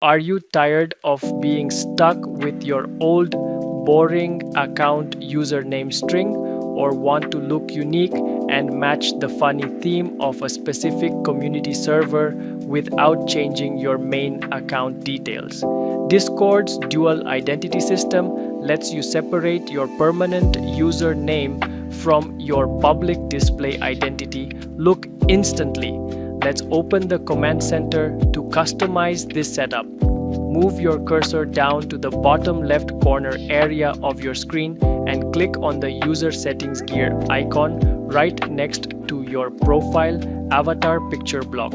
Are you tired of being stuck with your old, boring account username string, or want to look unique and match the funny theme of a specific community server without changing your main account details? Discord's dual identity system lets you separate your permanent username from your public display identity look instantly. Let's open the command center to customize this setup. Move your cursor down to the bottom left corner area of your screen and click on the user settings gear icon right next to your profile avatar picture block.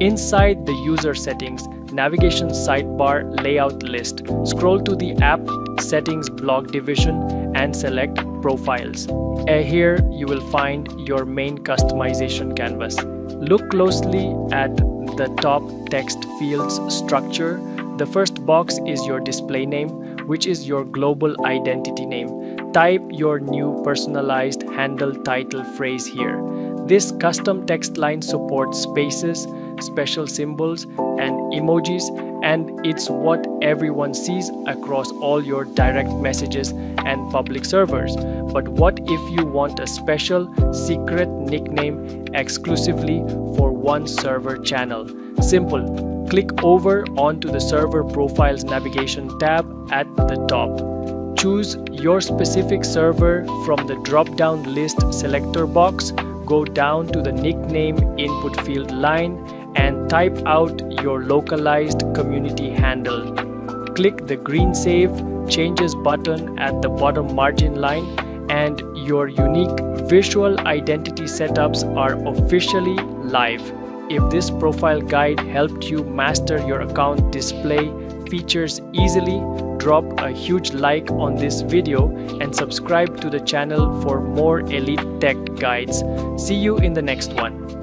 Inside the user settings navigation sidebar layout list, scroll to the app settings block division and select profiles. Here you will find your main customization canvas. Look closely at the top text fields structure. The first box is your display name, which is your global identity name. Type your new personalized handle title phrase here. This custom text line supports spaces, special symbols, and emojis, and it's what everyone sees across all your direct messages and public servers. But what if you want a special secret nickname exclusively for one server channel? Simple. Click over onto the server profiles navigation tab at the top. Choose your specific server from the drop-down list selector box. Go down to the nickname input field line and type out your localized community handle. Click the green Save Changes button at the bottom margin line, and your unique visual identity setups are officially live. If this profile guide helped you master your account display features easily, drop a huge like on this video and subscribe to the channel for more elite tech guides. See you in the next one.